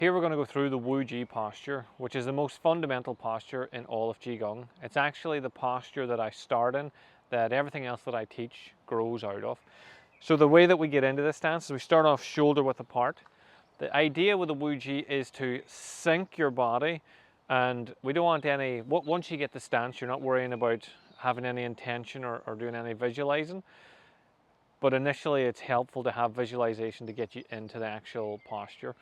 Here we're going to go through the Wuji posture, which is the most fundamental posture in all of Qigong. It's actually the posture that I start in, that everything else that I teach grows out of. So the way that we get into this stance is we start off shoulder width apart. The idea with the Wuji is to sink your body, and we don't want any, once you get the stance, you're not worrying about having any intention or doing any visualizing. But initially it's helpful to have visualization to get you into the actual posture.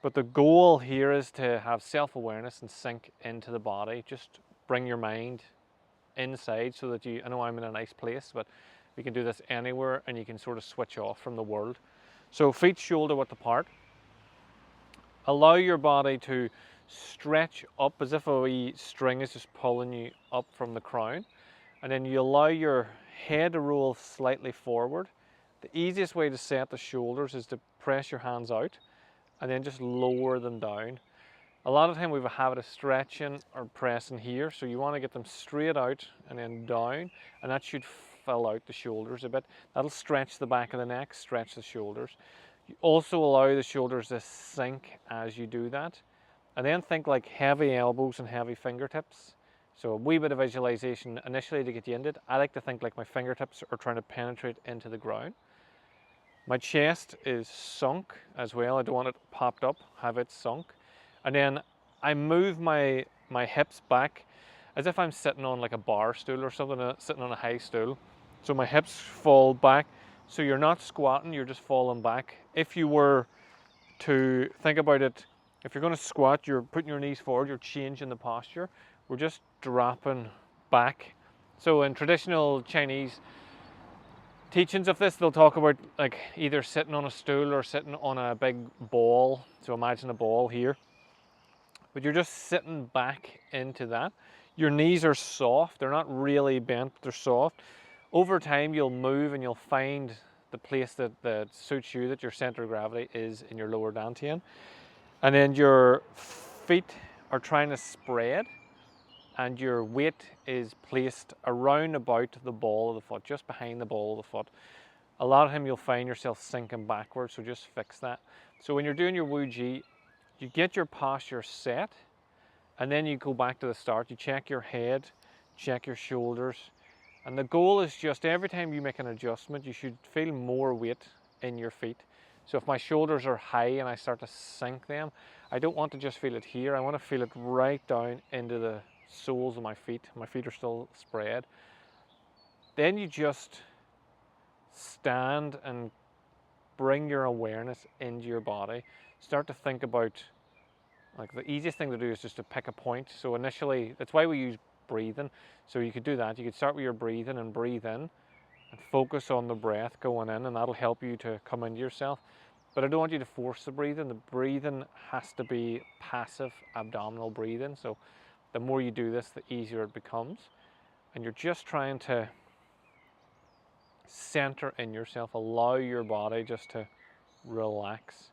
But the goal here is to have self-awareness and sink into the body. Just bring your mind inside so that I know I'm in a nice place, but we can do this anywhere and you can sort of switch off from the world. So feet shoulder width apart. Allow your body to stretch up as if a wee string is just pulling you up from the crown. And then you allow your head to roll slightly forward. The easiest way to set the shoulders is to press your hands out and then just lower them down. A lot of the time we have a habit of stretching or pressing here, so you want to get them straight out and then down, and that should fill out the shoulders a bit. That'll stretch the back of the neck, stretch the shoulders. You also allow the shoulders to sink as you do that, and then think like heavy elbows and heavy fingertips. So a wee bit of visualization initially to get you into it. I like to think like my fingertips are trying to penetrate into the ground. My chest is sunk as well. I don't want it popped up, have it sunk. And then I move my hips back as if I'm sitting on like a bar stool or something, sitting on a high stool. So my hips fall back. So you're not squatting, you're just falling back. If you were to think about it, if you're going to squat, you're putting your knees forward, you're changing the posture. We're just dropping back. So in traditional Chinese teachings of this, they'll talk about like either sitting on a stool or sitting on a big ball. So imagine a ball here, but you're just sitting back into that. Your knees are soft, they're not really bent, they're soft. Over time you'll move and you'll find the place that suits you, that your center of gravity is in your lower dantian. And then your feet are trying to spread and your weight is placed around about the ball of the foot, just behind the ball of the foot. A lot of time you'll find yourself sinking backwards, so just fix that. So when you're doing your Wuji, you get your posture set, and then you go back to the start. You check your head, check your shoulders, and the goal is just every time you make an adjustment, you should feel more weight in your feet. So if my shoulders are high and I start to sink them, I don't want to just feel it here. I want to feel it right down into the soles of my feet. My feet are still spread. Then you just stand and bring your awareness into your body. Start to think about, like the easiest thing to do is just to pick a point. So initially, that's why we use breathing. So you could do that. You could start with your breathing and breathe in and focus on the breath going in, and that'll help you to come into yourself. But I don't want you to force the breathing. The breathing has to be passive abdominal breathing. So the more you do this, the easier it becomes. And you're just trying to center in yourself, allow your body just to relax.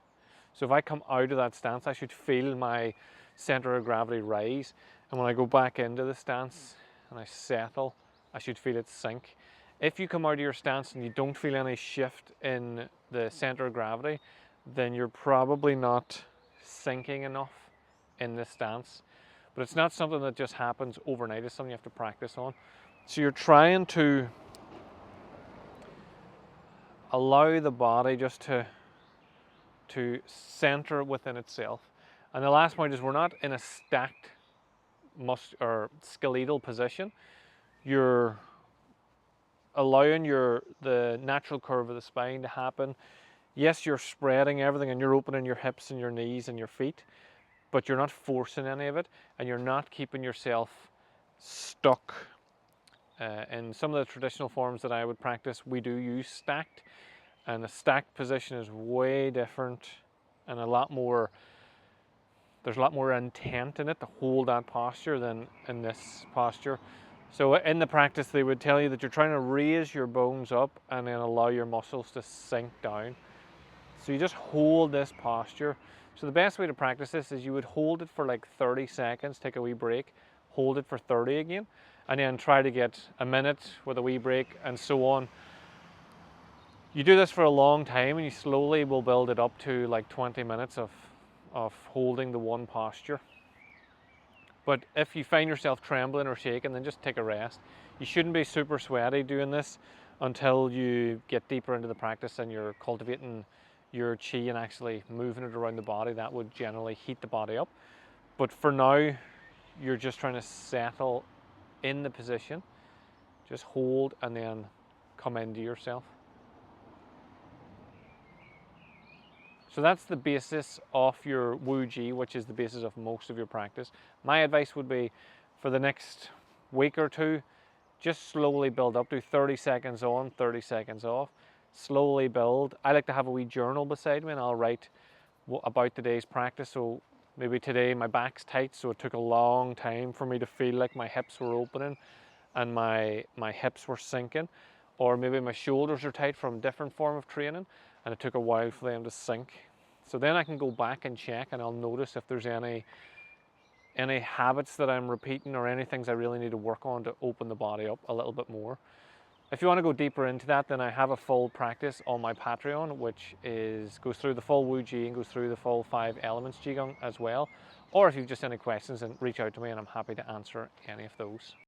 So if I come out of that stance, I should feel my center of gravity rise. And when I go back into the stance and I settle, I should feel it sink. If you come out of your stance and you don't feel any shift in the center of gravity, then you're probably not sinking enough in this stance. But it's not something that just happens overnight, it's something you have to practice on. So you're trying to allow the body just to center within itself. And the last point is we're not in a stacked or skeletal position. You're allowing the natural curve of the spine to happen. Yes, you're spreading everything and you're opening your hips and your knees and your feet, but you're not forcing any of it, and you're not keeping yourself stuck. In some of the traditional forms that I would practice, we do use stacked, and a stacked position is way different and there's a lot more intent in it to hold that posture than in this posture. So in the practice, they would tell you that you're trying to raise your bones up and then allow your muscles to sink down. So you just hold this posture. So the best way to practice this is you would hold it for like 30 seconds, take a wee break, hold it for 30 again, and then try to get a minute with a wee break and so on. You do this for a long time and you slowly will build it up to like 20 minutes of of holding the one posture. But if you find yourself trembling or shaking, then just take a rest. You shouldn't be super sweaty doing this until you get deeper into the practice and you're cultivating your chi and actually moving it around the body. That would generally heat the body up. But for now, you're just trying to settle in the position. Just hold and then come into yourself. So that's the basis of your Wuji, which is the basis of most of your practice. My advice would be for the next week or two, just slowly build up. Do 30 seconds on, 30 seconds off. Slowly build. I like to have a wee journal beside me and I'll write about today's practice. So maybe today my back's tight, so it took a long time for me to feel like my hips were opening and my hips were sinking. Or maybe my shoulders are tight from a different form of training and it took a while for them to sink. So then I can go back and check and I'll notice if there's any habits that I'm repeating or any things I really need to work on to open the body up a little bit more. If you want to go deeper into that, then I have a full practice on my Patreon, which goes through the full Wuji and goes through the full 5 elements Qigong as well. Or if you've just any questions, then reach out to me and I'm happy to answer any of those.